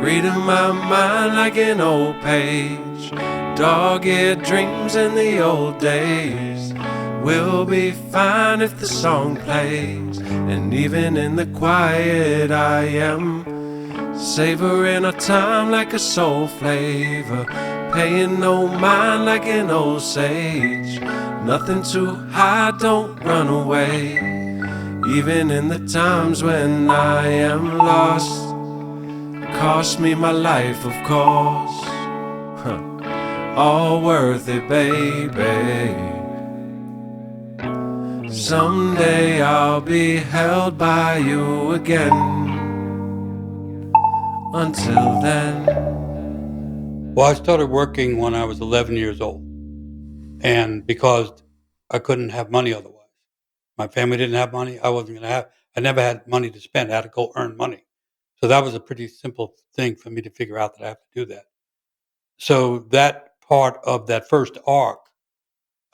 reading my mind like an old page. Dog-eared dreams in the old days. We'll be fine if the song plays. And even in the quiet I am savoring our time like a soul flavor. Paying no mind like an old sage. Nothing too high, don't run away. Even in the times when I am lost. Cost me my life, of course. All worth it, baby. Someday I'll be held by you again. Until then. Well, I started working when I was 11 years old. And because I couldn't have money otherwise. My family didn't have money. I never had money to spend. I had to go earn money. So that was a pretty simple thing for me to figure out that I have to do that. So that part of that first arc,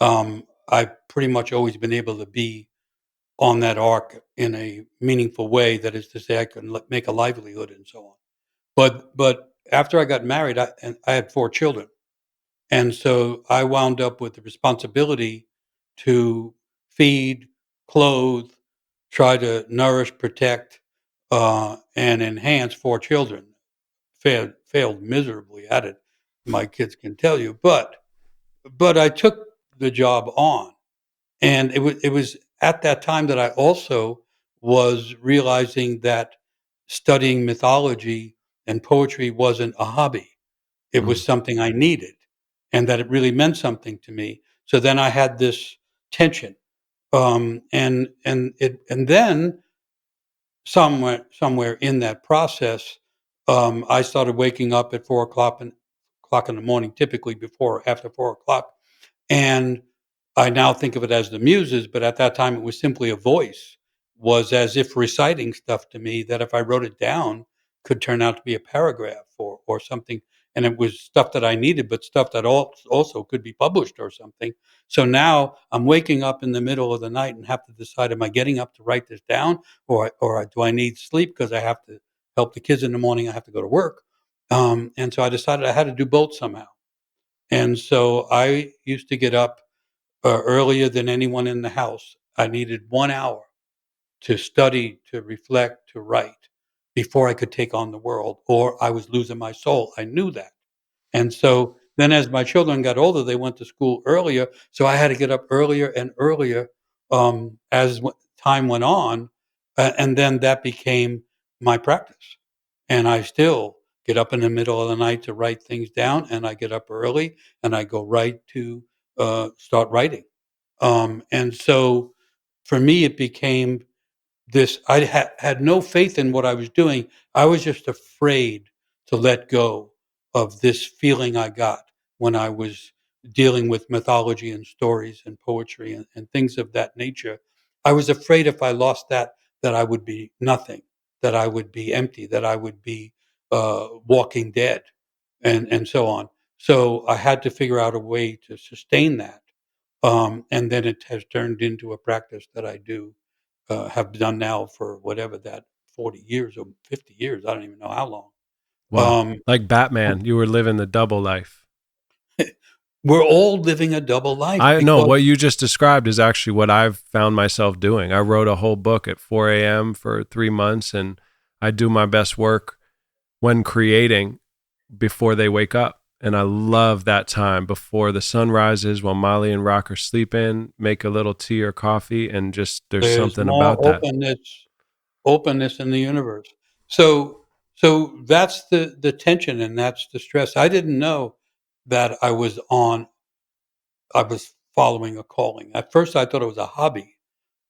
I've pretty much always been able to be on that arc in a meaningful way. That is to say, I could make a livelihood and so on. But after I got married, I had 4 children. And so I wound up with the responsibility to feed, clothe, try to nourish, protect, and enhance 4 children. Failed miserably at it. My kids can tell you, but I took the job on, and it was at that time that I also was realizing that studying mythology and poetry wasn't a hobby. It was something I needed, and that it really meant something to me. So then I had this tension, and then somewhere in that process, I started waking up at 4 o'clock in the morning, typically before or after 4 o'clock, and I now think of it as the muses, but at that time it was simply a voice, was as if reciting stuff to me that if I wrote it down could turn out to be a paragraph or something. And it was stuff that I needed, but stuff that also could be published or something. So now I'm waking up in the middle of the night and have to decide, am I getting up to write this down or do I need sleep because I have to help the kids in the morning? I have to go to work. And so I decided I had to do both somehow. And so I used to get up earlier than anyone in the house. I needed 1 hour to study, to reflect, to write before I could take on the world, or I was losing my soul. I knew that. And so then as my children got older, they went to school earlier. So I had to get up earlier and earlier as time went on. And then that became my practice. And I still get up in the middle of the night to write things down. And I get up early and I go right to start writing. And so for me, it became this. I had no faith in what I was doing. I was just afraid to let go of this feeling I got when I was dealing with mythology and stories and poetry and things of that nature. I was afraid if I lost that I would be nothing, that I would be empty, that I would be walking dead, and so on. So I had to figure out a way to sustain that. And then it has turned into a practice that I do have done now for whatever that 40 years or 50 years. I don't even know how long. Wow. Like Um, Batman, you were living the double life. we're all living a double life I know because what you just described is actually what I've found myself doing. I wrote a whole book at 4 a.m. for 3 months, and I do my best work when creating before they wake up. And I love that time before the sun rises while Molly and Rock are sleeping, make a little tea or coffee, and just there's there's something more about that. openness in the universe. So that's the tension and that's the stress. I didn't know that I was following a calling. At first I thought it was a hobby.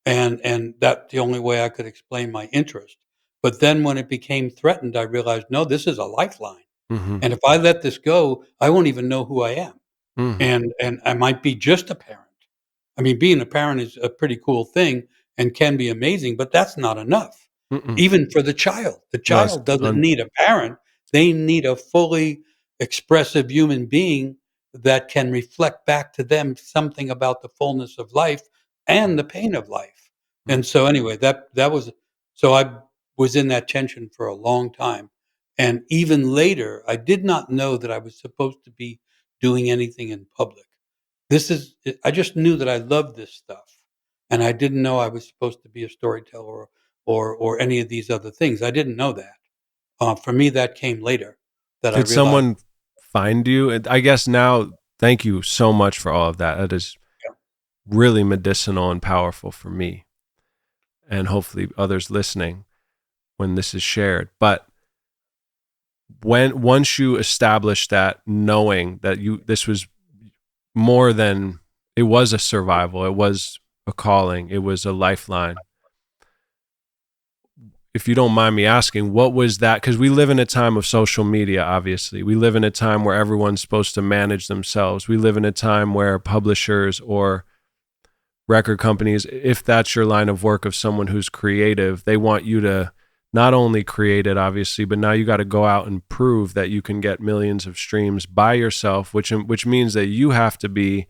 And that's the only way I could explain my interest. But then when it became threatened, I realized, no, this is a lifeline. Mm-hmm. And if I let this go, I won't even know who I am. Mm. And I might be just a parent. I mean, being a parent is a pretty cool thing and can be amazing, but that's not enough. Mm-mm. Even for the child. The No, it's child doesn't need a parent. They need a fully expressive human being that can reflect back to them something about the fullness of life and the pain of life. And so anyway, that was so I was in that tension for a long time. And even later, I did not know that I was supposed to be doing anything in public. I just knew that I loved this stuff. And I didn't know I was supposed to be a storyteller or any of these other things. I didn't know that. For me, that came later that I Did realized. someone find you? And I guess now, thank you so much for all of that. That is Yeah. really medicinal and powerful for me, and hopefully others listening when this is shared. But once you establish that, knowing that this was more than, it was a survival, it was a calling, it was a lifeline. If you don't mind me asking, what was that? Because we live in a time of social media, obviously. We live in a time where everyone's supposed to manage themselves. We live in a time where publishers or record companies, if that's your line of work of someone who's creative, they want you to not only create it, obviously, but now you got to go out and prove that you can get millions of streams by yourself, which means that you have to be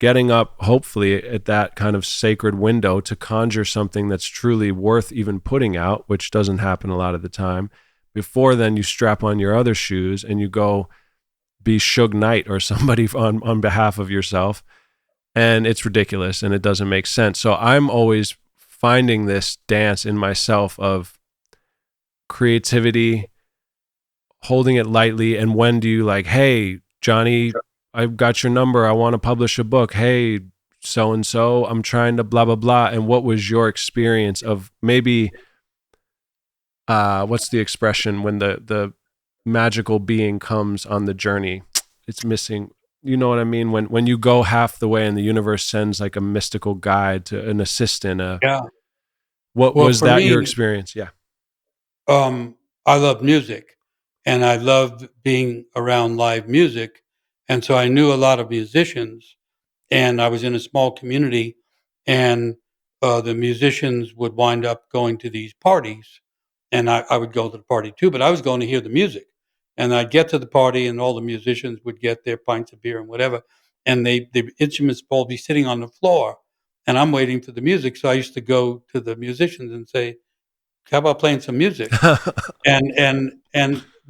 getting up, hopefully, at that kind of sacred window to conjure something that's truly worth even putting out, which doesn't happen a lot of the time. Before then, you strap on your other shoes and you go be Suge Knight or somebody on behalf of yourself. And it's ridiculous and it doesn't make sense. So I'm always finding this dance in myself of creativity, holding it lightly. And when do you like, hey, Johnny, I've got your number. I want to publish a book. Hey, so-and-so, I'm trying to blah, blah, blah. And what was your experience of maybe, what's the expression when the magical being comes on the journey? It's missing. You know what I mean? When you go half the way and the universe sends like a mystical guide to an assistant. Yeah. What Well, was for that me, your experience? Yeah. I love music and I loved being around live music. And so I knew a lot of musicians and I was in a small community and the musicians would wind up going to these parties and I would go to the party too, but I was going to hear the music. And I'd get to the party and all the musicians would get their pints of beer and whatever. And the instruments will be sitting on the floor and I'm waiting for the music. So I used to go to the musicians and say, how about playing some music?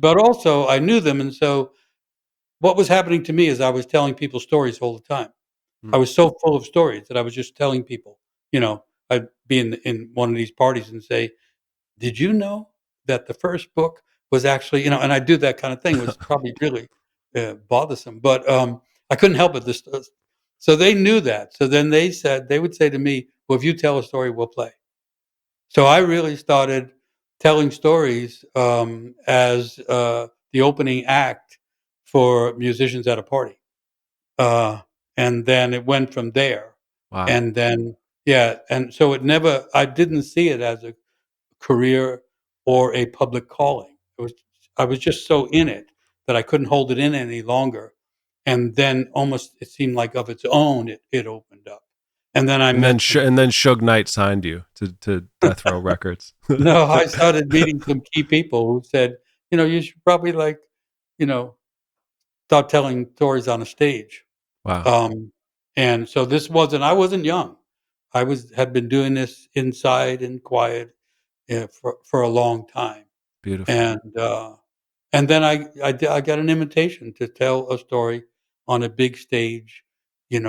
But also I knew them. And so what was happening to me is I was telling people stories all the time. I Mm. was so full of stories that I was just telling people, I'd be in one of these parties and say, did you know that the first book was actually, and I do that kind of thing. It was probably really bothersome, but I couldn't help it. So they knew that. So then they would say to me, well, if you tell a story, we'll play. So I really started telling stories as the opening act for musicians at a party. Uh, and then it went from there. Wow. And then, yeah. And so I didn't see it as a career or a public calling. I was just so in it that I couldn't hold it in any longer. And then almost it seemed like of its own, it opened up. And then I And then met some. and then Suge Knight signed you to Death Row Records. No, I started meeting some key people who said, you should probably you know, start telling stories on a stage. Wow. Um, and so I wasn't young. Had been doing this inside and quiet for a long time. Beautiful. And then I got an invitation to tell a story on a big stage, in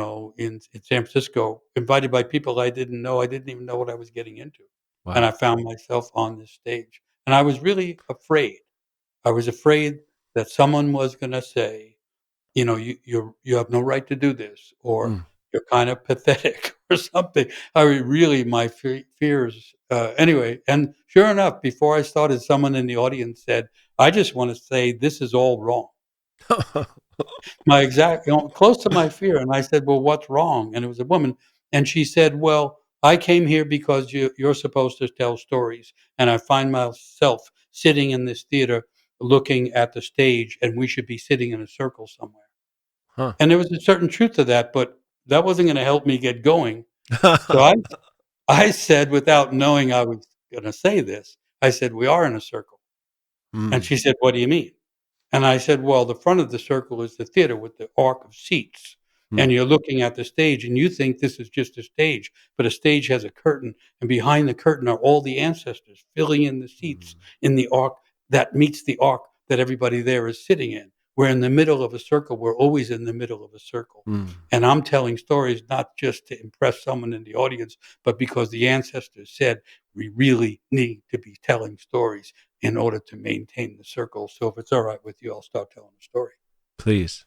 San Francisco, invited by people I didn't know. I didn't even know what I was getting into. And Wow. I found myself on this stage. And I was really afraid. I was afraid that someone was going to say, you have no right to do this, or Mm. you're kind of pathetic or something. I mean, really, my fears. Anyway, and sure enough, before I started, someone in the audience said, "I just want to say this is all wrong." My exact, close to my fear, and I said, "Well, what's wrong?" And it was a woman, and she said, "Well, I came here because you're supposed to tell stories, and I find myself sitting in this theater." Looking at the stage, and we should be sitting in a circle somewhere. Huh. And there was a certain truth to that, but that wasn't gonna help me get going. So I said, without knowing I was gonna say this, I said, "We are in a circle." And Mm. she said, "What do you mean?" And I said, "Well, the front of the circle is the theater with the arc of seats, Mm. and you're looking at the stage, and you think this is just a stage, but a stage has a curtain, and behind the curtain are all the ancestors filling in the seats Mm. in the arc. that meets the arc that everybody there is sitting in. We're in the middle of a circle. We're always in the middle of a circle. And I'm telling stories not just to impress someone in the audience, but because the ancestors said we really need to be telling stories in order to maintain the circle. So if it's all right with you, I'll start telling a story. Please.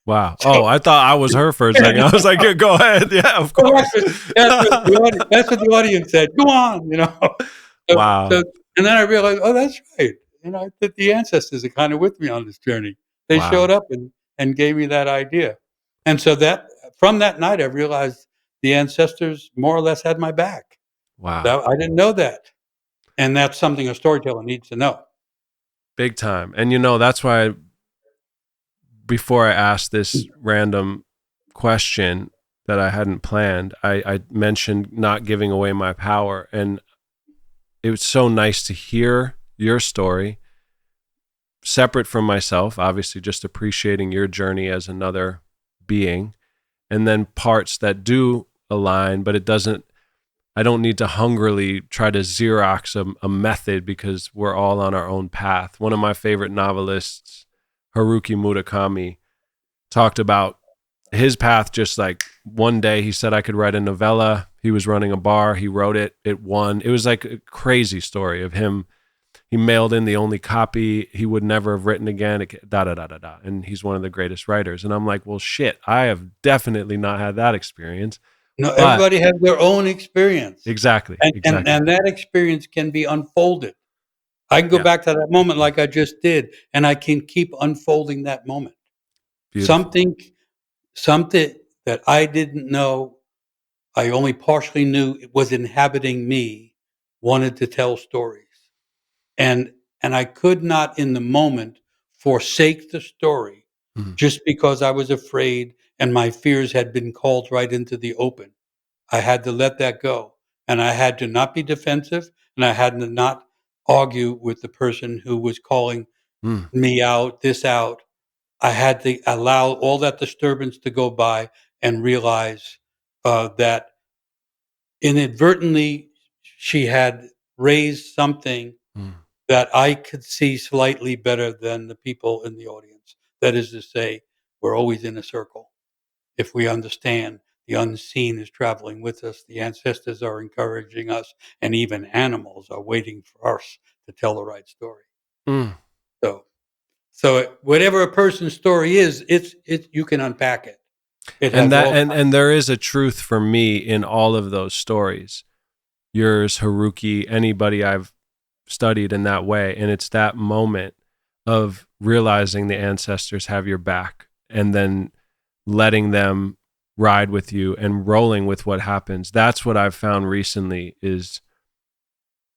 Wow. Oh, I thought I was her for a second. I was like, yeah, go ahead. Yeah, of course. That's what the audience said. Go on, Wow. And then I realized, oh, that's right. That the ancestors are kind of with me on this journey. They Wow. showed up and gave me that idea. And so that from that night, I realized the ancestors more or less had my back. Wow. I didn't know that. And that's something a storyteller needs to know. Big time. And that's why before I asked this random question that I hadn't planned, I mentioned not giving away my power. And it was so nice to hear your story, separate from myself, obviously just appreciating your journey as another being, and then parts that do align, but I don't need to hungrily try to Xerox a method because we're all on our own path. One of my favorite novelists, Haruki Murakami, talked about his path. Just like one day he said I could write a novella. He was running a bar. He wrote it. It won. It was like a crazy story of him. He mailed in the only copy he would never have written again. And he's one of the greatest writers. And I'm like, well, shit, I have definitely not had that experience. No, everybody has their own experience. Exactly. And that experience can be unfolded. I can go back to that moment like I just did, and I can keep unfolding that moment. Beautiful. Something that I didn't know, I only partially knew it was inhabiting me, wanted to tell stories. And I could not in the moment forsake the story just because I was afraid and my fears had been called right into the open. I had to let that go, and I had to not be defensive, and I had to not argue with the person who was calling me out, this out. I had to allow all that disturbance to go by and realize that inadvertently she had raised something that I could see slightly better than the people in the audience. That is to say, we're always in a circle. If we understand the unseen is traveling with us, the ancestors are encouraging us, and even animals are waiting for us to tell the right story. So whatever a person's story is, it's you can unpack it. And there is a truth for me in all of those stories. Yours, Haruki, anybody I've studied in that way. And it's that moment of realizing the ancestors have your back and then letting them ride with you and rolling with what happens. That's what I've found recently is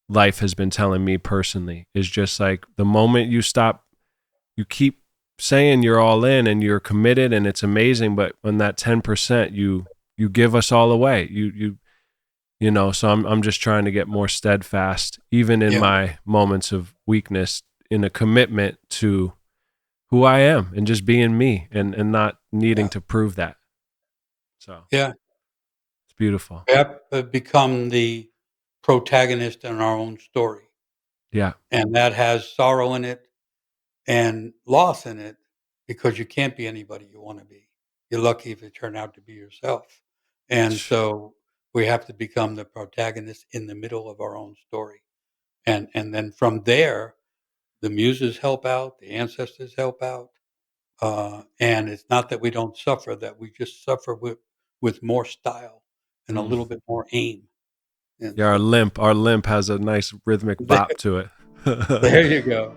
life has been telling me personally, is just like the moment you stop, you keep saying you're all in and you're committed and it's amazing, but when that 10% you give us all away, so I'm just trying to get more steadfast, even in my moments of weakness, in a commitment to who I am and just being me and not needing to prove that. So it's beautiful. We have to become the protagonist in our own story. Yeah. And that has sorrow in it and loss in it, because you can't be anybody you want to be. You're lucky if you turn out to be yourself. And so we have to become the protagonist in the middle of our own story. And then from there, the muses help out, the ancestors help out. And it's not that we don't suffer, that we just suffer with more style and a little bit more aim. And our limp has a nice rhythmic bop to it. There you go.